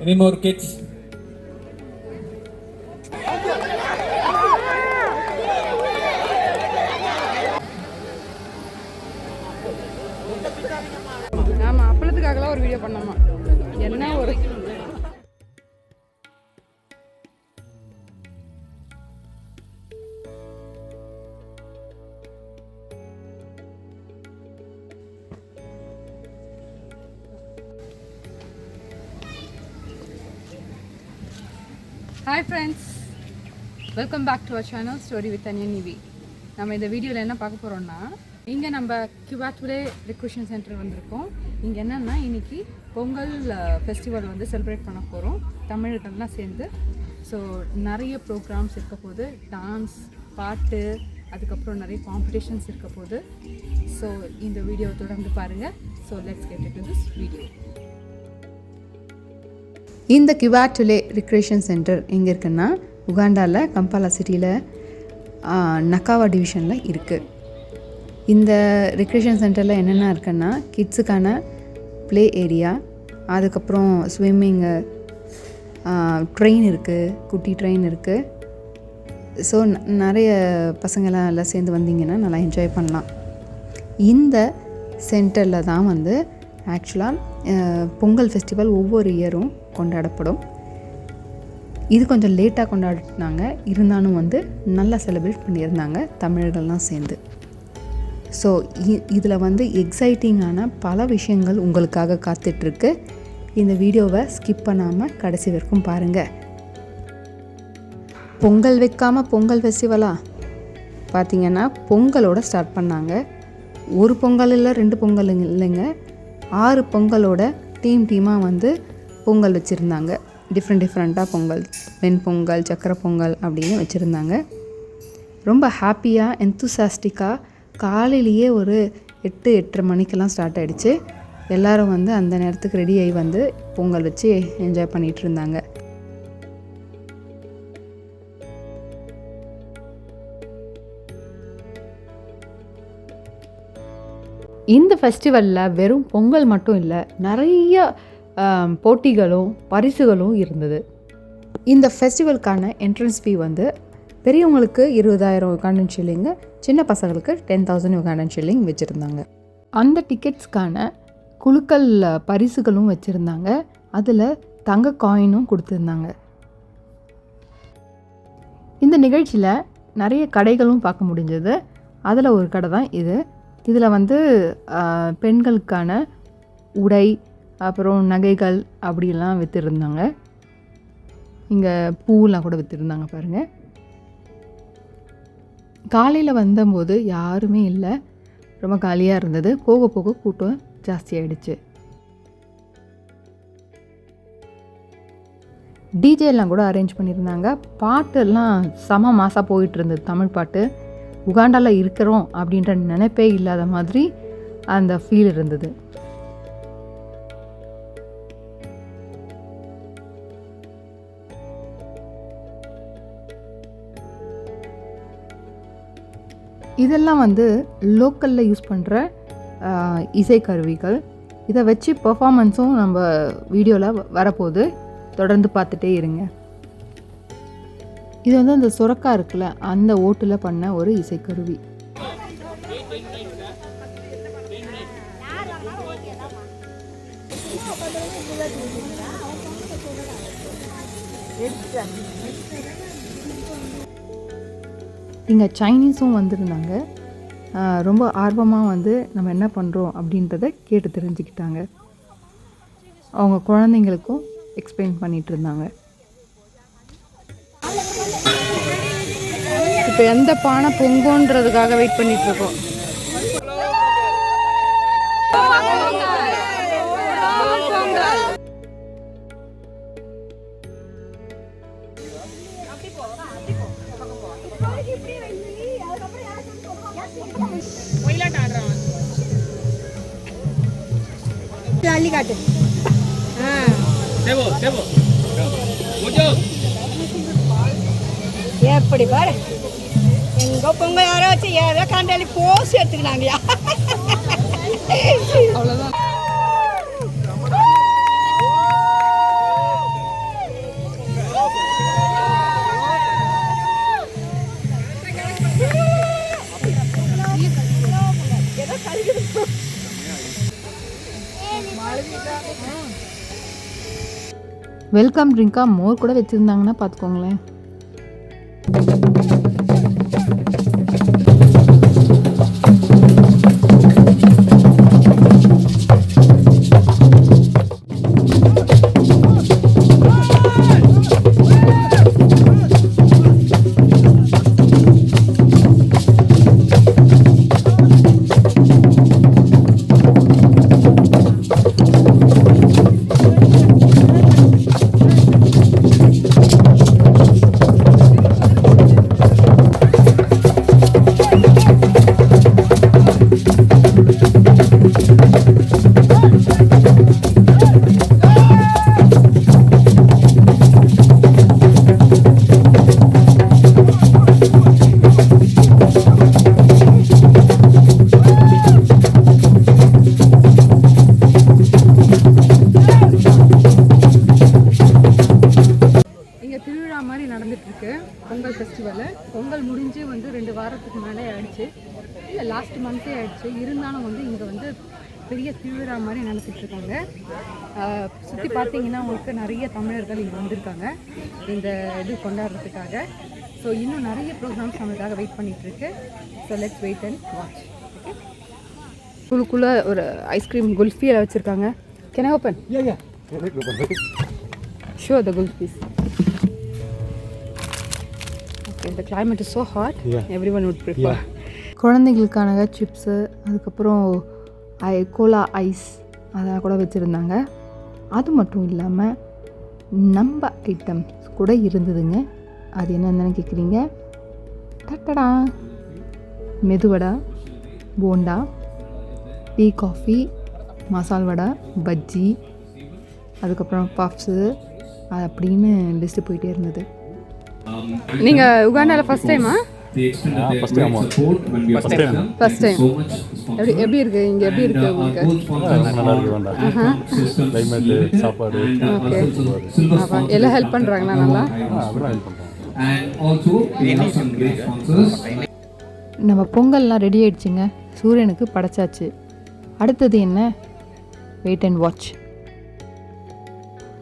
Any more kids? ஆமா, அப்பளத்துக்காகலாம் ஒரு video பண்ணோமா? என்ன ஒரு hi friends, welcome back to our channel story with Aniyan Nivi. நம்ம இந்த வீடியோவில் என்ன பார்க்க போகிறோம்னா, இங்கே நம்ம கிவாட்டுலே ரெக்ரூஷன் சென்டர் வந்திருக்கோம். இங்கே என்னென்னா இன்றைக்கி பொங்கல் ஃபெஸ்டிவல் வந்து செலிப்ரேட் பண்ண போகிறோம் தமிழர்கள்லாம் சேர்ந்து. ஸோ நிறைய ப்ரோக்ராம்ஸ் இருக்க போது, டான்ஸ், பாட்டு, அதுக்கப்புறம் நிறைய காம்படிஷன்ஸ் இருக்க போது. ஸோ இந்த வீடியோவை தொடர்ந்து பாருங்கள். So let's get into this video. இந்த கிவாட்டுலே ரிக்ரேஷன் சென்டர் எங்கே இருக்குன்னா, உகாண்டாவில் கம்பாலா சிட்டியில் நக்காவா டிவிஷனில் இருக்குது. இந்த ரிக்ரேஷன் சென்டரில் என்னென்ன இருக்குன்னா, கிட்ஸுக்கான ப்ளே ஏரியா, அதுக்கப்புறம் ஸ்விம்மிங்கு, ட்ரெயின் இருக்குது, குட்டி ட்ரெயின் இருக்குது. ஸோ நிறைய பசங்களாம் எல்லாம் சேர்ந்து வந்தீங்கன்னா நல்லா என்ஜாய் பண்ணலாம். இந்த சென்டரில் தான் வந்து ஆக்சுவலாக பொங்கல் ஃபெஸ்டிவல் ஒவ்வொரு இயரும் கொண்டாடப்படும். இது கொஞ்சம் லேட்டாக கொண்டாடினாங்க, இருந்தாலும் வந்து நல்லா செலிப்ரேட் பண்ணியிருந்தாங்க தமிழர்கள்லாம் சேர்ந்து. ஸோ இதில் வந்து எக்ஸைட்டிங்கான பல விஷயங்கள் உங்களுக்காக காத்துட்ருக்கு. இந்த வீடியோவை ஸ்கிப் பண்ணாமல் கடைசி வரைக்கும் பாருங்கள். பொங்கல் வைக்காமல் பொங்கல் ஃபெஸ்டிவலா பார்த்திங்கன்னா, பொங்கலோடு ஸ்டார்ட் பண்ணாங்க. ஒரு பொங்கல் இல்லை, 2 பொங்கல் இல்லைங்க, 6 பொங்கலோட டீமாக வந்து பொங்கல் வச்சுருந்தாங்க. டிஃப்ரெண்ட்டாக பொங்கல், வெண்பொங்கல், சக்கரை பொங்கல் அப்படின்னு வச்சுருந்தாங்க. ரொம்ப ஹாப்பியாக எந்தூசாஸ்டிக்காக காலையிலேயே ஒரு 8-8:30 மணிக்கெல்லாம் ஸ்டார்ட் ஆகிடுச்சு. எல்லோரும் வந்து அந்த நேரத்துக்கு ரெடி ஆகி வந்து பொங்கல் வச்சு என்ஜாய் பண்ணிகிட்டு இருந்தாங்க. இந்த ஃபெஸ்டிவலில் வெறும் பொங்கல் மட்டும் இல்லை, நிறைய போட்டிகளும் பரிசுகளும் இருந்தது. இந்த ஃபெஸ்டிவலுக்கான என்ட்ரன்ஸ் ஃபீ வந்து பெரியவங்களுக்கு 20,000 உகாண்டன் ஷில்லிங்கு, சின்ன பசங்களுக்கு 10,000 உகாண்டன் ஷில்லிங் வச்சுருந்தாங்க. அந்த டிக்கெட்ஸ்க்கான குழுக்கள் பரிசுகளும் வச்சுருந்தாங்க. அதில் தங்க காயினும் கொடுத்துருந்தாங்க. இந்த நிகழ்ச்சியில் நிறைய கடைகளும் பார்க்க முடிஞ்சது. அதில் ஒரு கடை தான் இது. இதில் வந்து பெண்களுக்கான உடை, அப்புறம் நகைகள் அப்படிலாம் விற்றுருந்தாங்க. இங்கே பூலாம் கூட விற்றுருந்தாங்க பாருங்கள். காலையில் வந்தபோது யாருமே இல்லை, ரொம்ப காலியாக இருந்தது. போக போக கூட்டம் ஜாஸ்தியாகிடுச்சு. டிஜேலாம் கூட அரேஞ்ச் பண்ணியிருந்தாங்க. பாட்டெல்லாம் செம மாசாக போயிட்டு இருந்தது. தமிழ் பாட்டு. உகாண்டாவில் இருக்கிறோம் அப்படின்ற நினைப்பே இல்லாத மாதிரி அந்த ஃபீல் இருந்தது. இதெல்லாம் வந்து லோக்கலில் யூஸ் பண்ணுற இசைக்கருவிகள். இதை வச்சு பெர்ஃபார்மன்ஸும் நம்ம வீடியோவில் வரப்போகுது. தொடர்ந்து பார்த்துட்டே இருங்க. இது வந்து அந்த சுரக்கா இருக்குல்ல, அந்த ஓட்டில் பண்ண ஒரு இசைக்கருவி. இங்கே சைனீஸும் வந்திருந்தாங்க. ரொம்ப ஆர்வமாக வந்து நம்ம என்ன பண்ணுறோம் அப்படின்றத கேட்டு தெரிஞ்சுக்கிட்டாங்க. அவங்க குழந்தைங்களுக்கும் எக்ஸ்பிளைன் பண்ணிகிட்டு இருந்தாங்க. இப்போ எந்த பானை பொங்குன்றதுக்காக வெயிட் பண்ணிகிட்ருக்கோம். காட்டு எப்படி பாரு, எங்க பொங்க யாரோ வச்சு ஏதோ காண்டாளி போஸ் எடுத்துக்கிறாங்கயா. அவ்வளோதான். வெல்கம் ட்ரிங்காக மோர் கூட வச்சுருந்தாங்கன்னா பார்த்துக்கோங்களேன். பொங்கல் ஃபெஸ்டிவலு பொங்கல் முடிஞ்சு வந்து 2 வாரத்துக்கு மேலே ஆயிடுச்சு, இல்லை லாஸ்ட் மந்த்தே ஆயிடுச்சு. இருந்தாலும் வந்து இங்கே வந்து பெரிய திருவிழா மாதிரி நடத்திட்டுருக்காங்க. சுற்றி பார்த்தீங்கன்னா உங்களுக்கு நிறைய தமிழர்கள் இங்கே வந்திருக்காங்க இந்த இது கொண்டாடுறதுக்காக. ஸோ இன்னும் நிறைய ப்ரோக்ராம்ஸ் நம்மளுக்காக வெயிட் பண்ணிகிட்ருக்கு. So let's wait and watch. Okay, குழுக்குள்ளே ஒரு ஐஸ்கிரீம் குல்ஃபியில் வச்சுருக்காங்க. Can I open? Show the kulfis. The climate is so hot. Everyone would prefer. குழந்தைகளுக்கான சிப்ஸு, அதுக்கப்புறம் கோலா ஐஸ் அதெல்லாம் கூட வச்சுருந்தாங்க. அது மட்டும் இல்லாமல் நம்ம ஐட்டம்ஸ் கூட இருந்ததுங்க. அது என்னென்னு கேட்குறீங்க? டட்டடா, மெதுவடை, போண்டா, டீ காஃபி, மசால் வடை, பஜ்ஜி, அதுக்கப்புறம் பஃப்ஸு அப்படின்னு லிஸ்ட்டு போயிட்டே இருந்தது. நீங்கள் உகாண்டாவில் ஃபஸ்ட் டைமா? First time. எப்படி இருக்குது இங்கே? எப்படி இருக்குது உங்களுக்கு? நல்லா இருக்குது. வேண்டாம் கிளைமேட்டு, சாப்பாடு. ஓகே, எல்லாம் ஹெல்ப் பண்ணுறாங்களா? நல்லா அதெல்லாம் ஹெல்ப் பண்ணுறாங்க. நம்ம பொங்கல்லாம் ரெடி ஆயிடுச்சுங்க. சூரியனுக்கு படைச்சாச்சு. அடுத்தது என்ன? Wait and watch.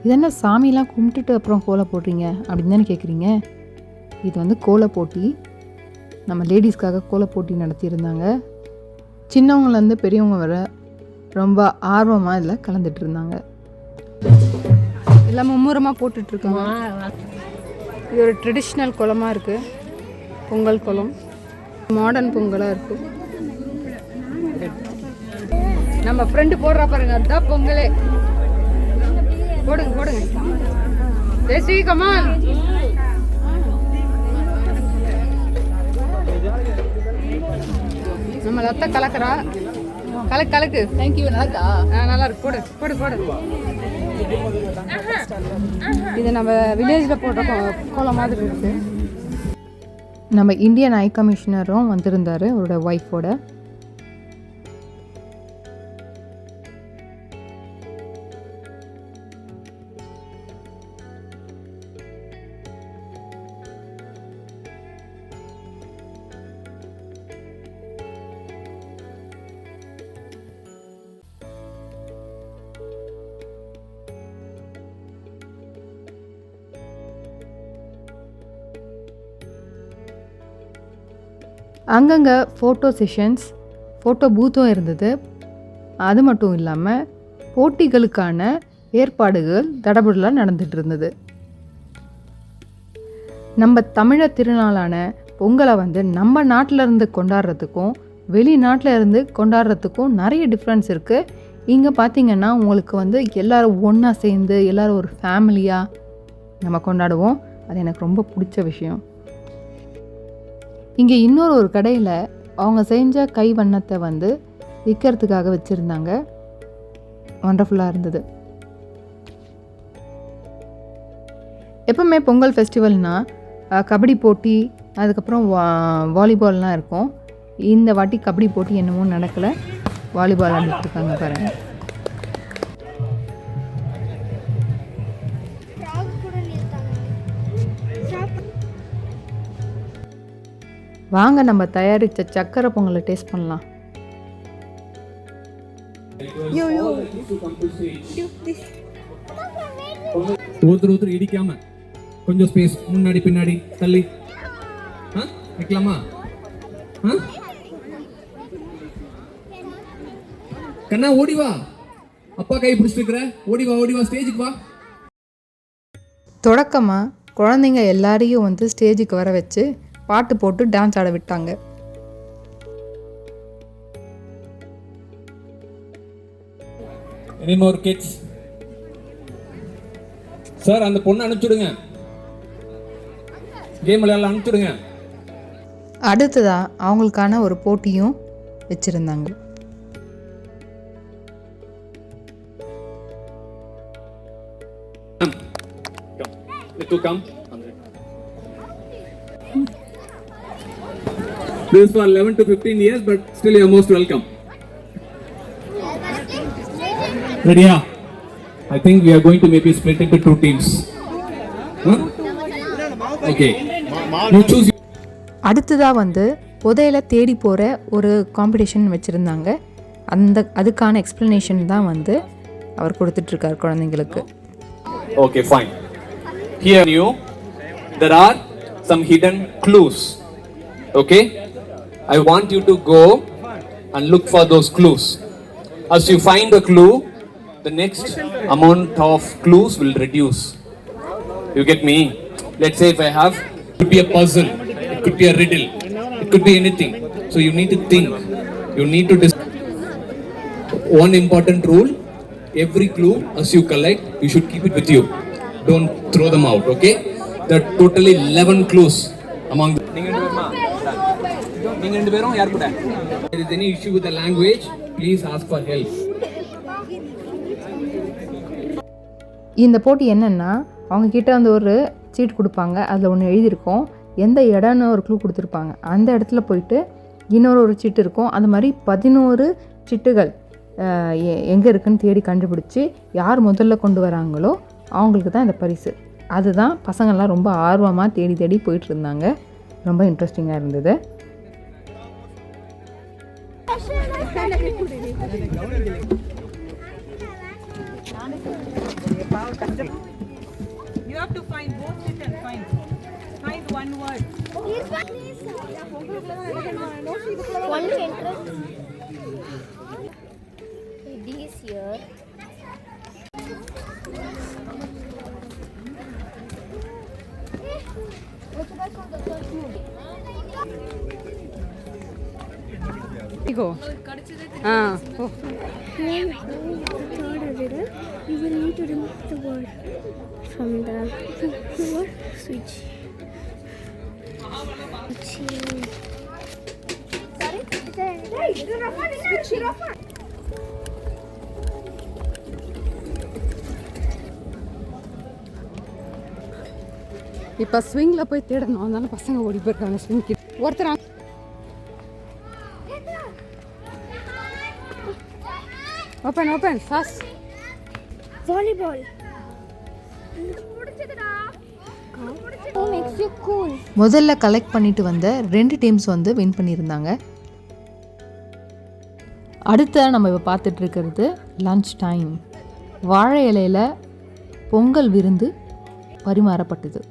இது என்ன சாமிலாம் கும்பிட்டுட்டு அப்புறம் கோலை போடுறீங்க அப்படின்னு தானே கேட்குறீங்க? இது வந்து கோலை போட்டி. நம்ம லேடிஸ்க்காக கோலை போட்டி நடத்தியிருந்தாங்க. சின்னவங்கலேருந்து பெரியவங்க வர ரொம்ப ஆர்வமாக இதில் கலந்துட்டு இருந்தாங்க. எல்லாம் மும்முரமாக போட்டுட்ருக்காங்க. இது ஒரு ட்ரெடிஷ்னல் குளமாக இருக்குது, பொங்கல் குளம். மாடர்ன் பொங்கலாக இருக்குது. நம்ம ஃப்ரெண்டு போடுறா பாருங்க, அதுதான் பொங்கலே. போடுங்க போடுங்க. தேசி கமால். நம்ம லத்த கலக்குறா. கலக்கு கலக்கு. தேங்க்யூ. நல்லாக்கா? நல்லா இருக்கு. போடு போடு போடு. இது நம்ம வில்லேஜில் போடுற கோலம் மாதிரி இருக்கு. நம்ம இந்தியன் ஹை கமிஷனரும் வந்திருந்தார் அவரோட ஒய்ஃபோட. அங்கங்கே ஃபோட்டோ செஷன்ஸ், ஃபோட்டோ பூத்தும் இருந்தது. அது மட்டும் இல்லாமல் போட்டிகளுக்கான ஏற்பாடுகள் தடபுடலாக நடந்துகிட்டு இருந்தது. நம்ம தமிழர் திருநாளான பொங்கலை வந்து நம்ம நாட்டில் இருந்து கொண்டாடுறதுக்கும் வெளிநாட்டில் இருந்து கொண்டாடுறதுக்கும் நிறைய டிஃப்ரென்ஸ் இருக்குது. இங்கே பார்த்திங்கன்னா உங்களுக்கு வந்து எல்லோரும் ஒன்றா சேர்ந்து எல்லோரும் ஒரு ஃபேமிலியாக நம்ம கொண்டாடுவோம். அது எனக்கு ரொம்ப பிடிச்ச விஷயம். இங்கே இன்னொரு கடையில் அவங்க செஞ்ச கை வண்ணத்தை வந்து விற்கிறதுக்காக வச்சுருந்தாங்க. ஒண்டர்ஃபுல்லாக இருந்தது. எப்பவுமே பொங்கல் ஃபெஸ்டிவல்னால் கபடி போட்டி, அதுக்கப்புறம் வாலிபால்லாம் இருக்கும். இந்த வாட்டி கபடி போட்டி என்னமோ நடக்கலை, வாலிபால் ஆடிட்டுருக்காங்க பாருங்கள். வாங்க நம்ம தயாரித்த சக்கரை பொங்கலை டேஸ்ட் பண்ணலாம். ஒருத்தர் இடிக்காம கொஞ்சம் ஸ்பேஸ் முன்னாடி பின்னாடி தள்ளி வைக்கலாமா? கண்ணா ஓடி வா, அப்பா கை பிடிச்சிட்டு ஓடி வா ஸ்டேஜுக்கு வா. தொடக்கமாக குழந்தைங்க எல்லாரையும் வந்து ஸ்டேஜுக்கு வர வச்சு பாட்டு போட்டு டான்ஸ் ஆட விட்டாங்க. Any more kids? சார் அந்த பொண்ணை அனுப்பிச்சுடுங்க, கேம் விளையாடலாம் அனுப்பிச்சுடுங்க. அடுத்ததாக அவங்களுக்கான ஒரு போட்டியும் வச்சுருந்தாங்க. Come. This is for 11 to 15 years, but still you are most welcome. Ready? I think we are going to maybe split into 2 teams. Okay. You choose. அடுத்ததாக வந்து புதையில தேடி போகிற ஒரு காம்படிஷன் வச்சுருந்தாங்க. அதுக்கான எக்ஸ்ப்ளனேஷன் தான் வந்து அவர் கொடுத்துட்ருக்கார் குழந்தைங்களுக்கு. Okay, fine. Here there are some hidden clues. Okay? I want you to go and look for those clues. As you find a clue, the next amount of clues will reduce. You get me? Let's say if I have, it could be a puzzle, it could be a riddle, it could be anything. So you need to think. You need to one important rule, every clue as you collect, you should keep it with you. Don't throw them out, okay? There are totally 11 clues among them. There is any issue with the language, please ask for help. இந்த போட்டி என்னென்னா, அவங்கக்கிட்ட வந்து ஒரு seat கொடுப்பாங்க. அதில் ஒன்று எழுதியிருக்கோம், எந்த இடம்னு ஒரு க்ளூ கொடுத்துருப்பாங்க. அந்த இடத்துல போயிட்டு ஒரு சீட்டு இருக்கும். அந்த மாதிரி 11 சிட்டுகள் எங்கே இருக்குன்னு தேடி கண்டுபிடிச்சி யார் முதல்ல கொண்டு வராங்களோ அவங்களுக்கு தான் இந்த பரிசு. அதுதான் பசங்கள்லாம் ரொம்ப ஆர்வமாக தேடி போயிட்டு இருந்தாங்க. ரொம்ப இன்ட்ரெஸ்டிங்காக இருந்தது. You have to find both it and find one word. One sentence. This year. Go. Oh. When third riddle, you will need to remove the word from the word switch. இப்போ ஸ்விங்கில் போய் தேடணும். அதனால பசங்க ஓடி போயிருக்காங்க ஸ்விங் கிட்ட. ஒருத்தர் open fast. Volleyball. What makes you cool? முதல்ல கலெக்ட் பண்ணிட்டு வந்த 2 டீம்ஸ் வந்து வின் பண்ணியிருந்தாங்க. அடுத்த நம்ம இப்போ பார்த்துட்டு இருக்கிறது லன்ச் டைம். வாழை இலையில் பொங்கல் விருந்து பரிமாறப்பட்டது.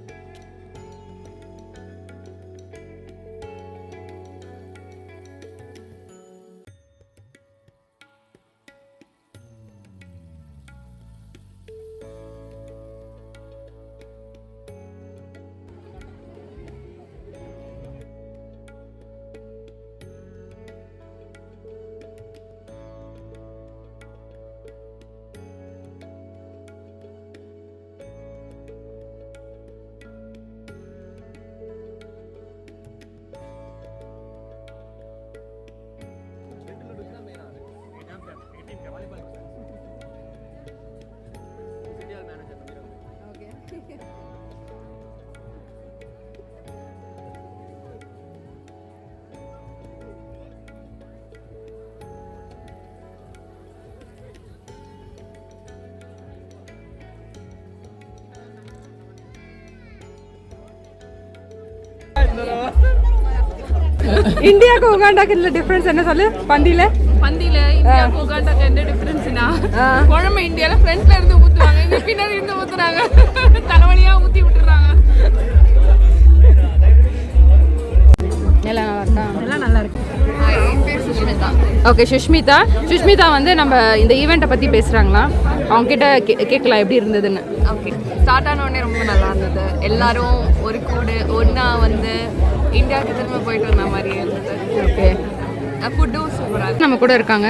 இந்தியாவுக்கு உகாண்டாக்கு இல்லை டிஃப்ரென்ஸ் என்ன சொல்லு? பந்தியில் இந்தியாவுக்கு உகாண்டாக்கு என்ன டிஃப்ரென்ஸ்? குழம்பு இந்தியாவில் ஃப்ரண்ட்ல இருந்து ஊற்றுவாங்க, இங்கே பின்னாடி இருந்து ஊற்றுறாங்க, தலைவலியாக ஊற்றி விட்டுறாங்க. எல்லாம் நல்லா இருக்கா? எல்லாம் நல்லா இருக்கு. சுஷ்மிதா. ஓகே, சுஷ்மிதா வந்து நம்ம இந்த ஈவெண்ட்டை பற்றி பேசுகிறாங்களா? அவங்ககிட்ட கேட்கலாம் எப்படி இருந்ததுன்னு. ஓகே, ஸ்டார்ட் ஆன உடனே ரொம்ப நல்லா இருந்தது. எல்லாரும் ஒரு கூடு ஒன்றா வந்து இந்தியாவுக்கு திரும்ப போயிட்டு வந்த மாதிரி இருந்தது. ஓகே, ஃபுட்டும் சூப்பராக. நம்ம கூட இருக்காங்க,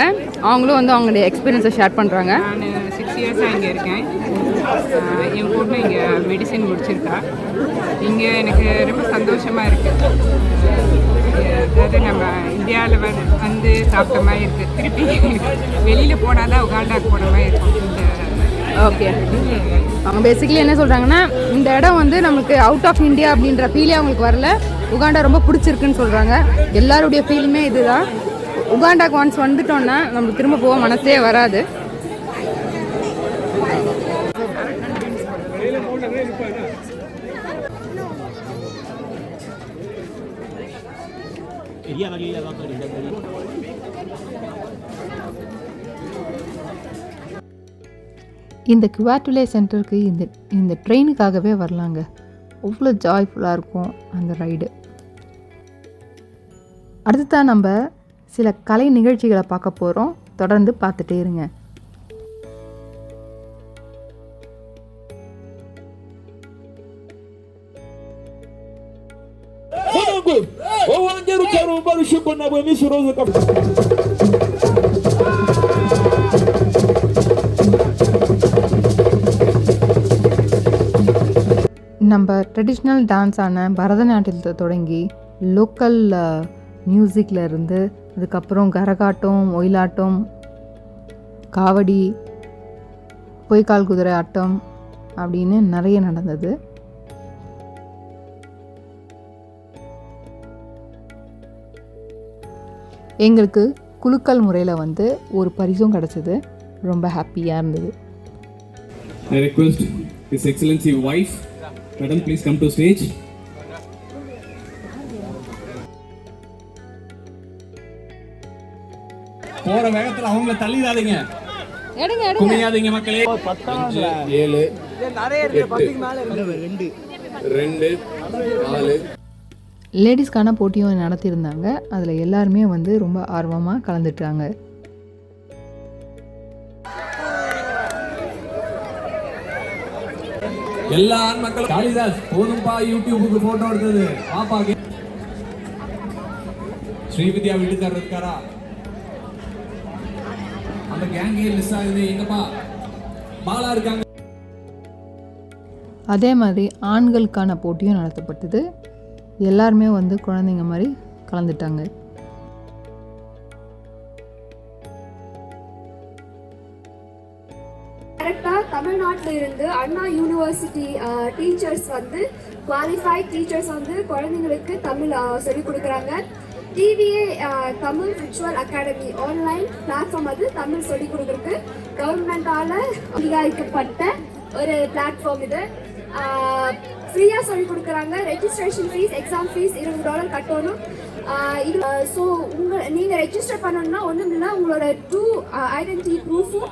அவங்களும் வந்து அவங்களுடைய எக்ஸ்பீரியன்ஸை ஷேர் பண்ணுறாங்க. நான் 6 இயர்ஸாக இங்கே இருக்கேன். என் பொண்ணு இங்கே மெடிசின் முடிச்சிருக்கா. இங்கே எனக்கு ரொம்ப சந்தோஷமாக இருக்குது. அதாவது நம்ம இந்தியாவில் வந்து சாப்பிட்ட மாதிரி இருக்குது. திருப்பி வெளியில் போனால் தான் உகாண்டாக்கு போன மாதிரி இருக்கும். ஓகே, அவங்க பேசிக்கலி என்ன சொல்கிறாங்கன்னா, இந்த இடம் வந்து நமக்கு அவுட் ஆஃப் இந்தியா அப்படின்ற ஃபீலே அவங்களுக்கு வரல, உகாண்டா ரொம்ப பிடிச்சிருக்குன்னு சொல்கிறாங்க. எல்லாருடைய ஃபீலுமே இதுதான். உகாண்டாக்கு ஒன்ஸ் வந்துட்டோன்னா நம்மளுக்கு திரும்ப போக மனசே வராது. இந்த குவாட்டுலே சென்டருக்கு இந்த ட்ரெயினுக்காகவே வரலாங்க. அவ்வளோ ஜாய்ஃபுல்லாக இருக்கும் அந்த ரைடு. அடுத்ததான் நம்ம சில கலை நிகழ்ச்சிகளை பார்க்க போகிறோம். தொடர்ந்து பார்த்துட்டே இருங்க. நம்ம ட்ரெடிஷ்னல் டான்ஸான பரதநாட்டியத்தை தொடங்கி லோக்கல் மியூசிக்கில் இருந்து அதுக்கப்புறம் கரகாட்டம், ஒயிலாட்டம், காவடி, பொய்க்கால் குதிரை ஆட்டம் அப்படின்னு நிறைய நடந்தது. எங்களுக்கு குலுக்கல் முறையில் வந்து ஒரு பரிசும் கிடச்சிது. ரொம்ப ஹாப்பியாக இருந்தது. I request His Excellency wife, Madam, please come to stage. போற வேகத்துல அவங்கள தள்ளிடாதீங்க, குனியாதீங்க மக்களே. 5 7 நிறைய இருக்கு, 10க்கு மேல இருக்கு. 2 4 லேடிஸ்க்கான போட்டியும் நடத்தியிருந்தாங்க. அதில் எல்லாருமே வந்து ரொம்ப ஆர்வமாக கலந்துட்டாங்க. எல்லா ஆண் மக்களும் காளிதாஸ் போதும்பா, யூடியூபுக்கு போட்டோ எடுத்தது பாப்பா. ஸ்ரீவித்யா வீட்டுக்காரர் இருக்காரா? அந்த கேங்கே மிஸ் ஆகுது. எங்கப்பா பாலா இருக்காங்க. அதே மாதிரி ஆண்களுக்கான போட்டியும் நடத்தப்பட்டது. எல்லாருமே வந்து குழந்தைங்க மாதிரி கலந்துட்டாங்க. கரெக்டாக தமிழ்நாட்டில் இருந்து அண்ணா யூனிவர்சிட்டி டீச்சர்ஸ் வந்து குவாலிஃபைட் டீச்சர்ஸ் வந்து குழந்தைங்களுக்கு தமிழ் சொல்லிக் கொடுக்குறாங்க. TVA Tamil virtual academy online platform அது தமிழ் சொல்லிக் கொடுக்குறதுக்கு கவர்மெண்டால் அங்கீகரிக்கப்பட்ட ஒரு பிளாட்ஃபார்ம். இது ஃப்ரீயாக சொல்லிக் கொடுக்குறாங்க. ரெஜிஸ்ட்ரேஷன் ஃபீஸ், எக்ஸாம் ஃபீஸ் $20 கட்டணும். இது ஸோ நீங்கள் ரெஜிஸ்டர் பண்ணணும்னா ஒன்றும் இல்லை, உங்களோட 2 ஐடென்டிட்டி ப்ரூஃபும்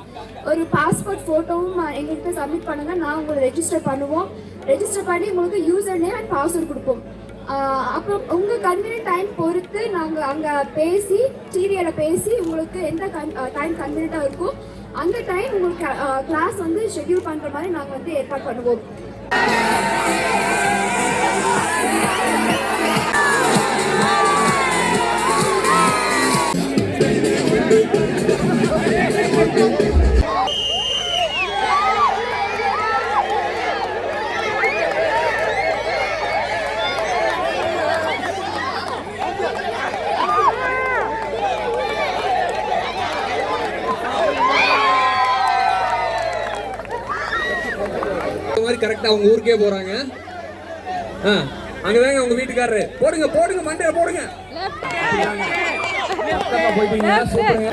ஒரு பாஸ்போர்ட் ஃபோட்டோவும் எங்கள்கிட்ட சப்மிட் பண்ணுங்கள். நான் உங்களை ரெஜிஸ்டர் பண்ணுவோம். ரெஜிஸ்டர் பண்ணி உங்களுக்கு யூசர் நேம் அண்ட் பாஸ்வேர்ட் கொடுப்போம். அப்புறம் உங்கள் கன்வீனியன்ட் டைம் பொறுத்து நாங்கள் அங்கே பேசி டிவியில் பேசி உங்களுக்கு எந்த டைம் கன்வீனியண்ட்டாக இருக்கும் அந்த டைம் உங்களுக்கு கிளாஸ் வந்து ஷெட்யூல் பண்ணுற மாதிரி நாங்கள் வந்து ஏற்பாடு பண்ணுவோம். கரெக்டா அவங்க ஊருக்கே போறாங்க. அங்கதாங்க உங்க வீட்டுக்காரரு. போடுங்க போடுங்க, மண்டையில போடுங்க. போயிட்டீங்க, சூப்பருங்க.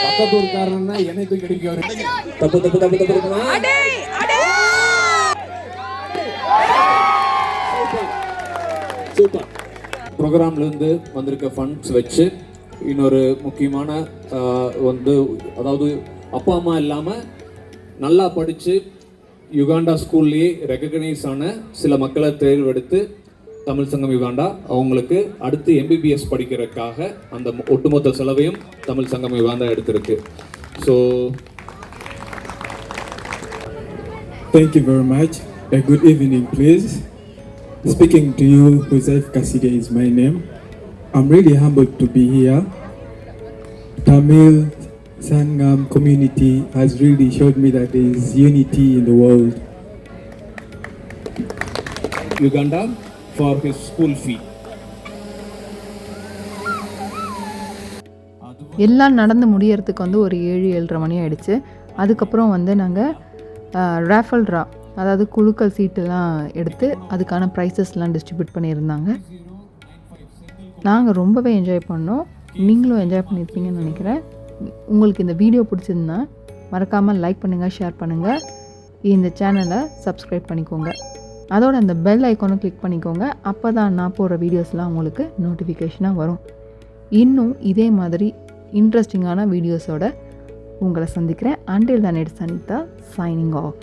பக்கத்து ஊருக்காரன்னா என்னை தூக்கி அடிக்கவரு. தப்பு தப்பு தப்பு தப்பு. சூப்பர். ப்ரோக்ராம்ல இருந்து வந்திருக்க ஃபண்ட்ஸ் வச்சு இன்னொரு முக்கியமான வந்து அதாவது அப்பா அம்மா இல்லாமல் நல்லா படித்து யுகாண்டா ஸ்கூல்லேயே ரெகக்னைஸ் ஆன சில மக்களை தேர்வெடுத்து தமிழ் சங்கம் யுகாண்டா அவங்களுக்கு அடுத்து எம்பிபிஎஸ் படிக்கிறதுக்காக அந்த ஒட்டுமொத்த செலவையும் தமிழ் சங்கம் யுகாண்டா எடுத்திருக்கு. So thank you very much. A good evening, please. Speaking to you, Joseph Kaside is my name. I'm really humbled to be here. Tamil Sangam community has really showed me that there is unity in the world. Uganda for his school fee. எல்லாம் நடந்து முடியறதுக்கு வந்து ஒரு 7-7:30 மணி ஆயிடுச்சு. அதுக்கப்புறம் வந்து நாங்கள் ரேஃபல் draw, அதாவது குழுக்கள் சீட்டெல்லாம் எடுத்து அதுக்கான ப்ரைஸஸ்லாம் டிஸ்ட்ரிபியூட் பண்ணியிருந்தாங்க. நாங்கள் ரொம்பவே என்ஜாய் பண்ணோம். நீங்களும் என்ஜாய் பண்ணியிருப்பீங்கன்னு நினைக்கிறேன். உங்களுக்கு இந்த வீடியோ பிடிச்சிருந்தா மறக்காமல் லைக் பண்ணுங்கள், ஷேர் பண்ணுங்கள், இந்த சேனலை சப்ஸ்கிரைப் பண்ணிக்கோங்க. அதோட அந்த பெல் ஐக்கானை கிளிக் பண்ணிக்கோங்க. அப்போ தான் நான் போடுற வீடியோஸ்லாம் உங்களுக்கு நோட்டிஃபிகேஷனாக வரும். இன்னும் இதே மாதிரி இன்ட்ரெஸ்டிங்கான வீடியோஸோட உங்களை சந்திக்கிறேன். Until then, it's Sanita signing off.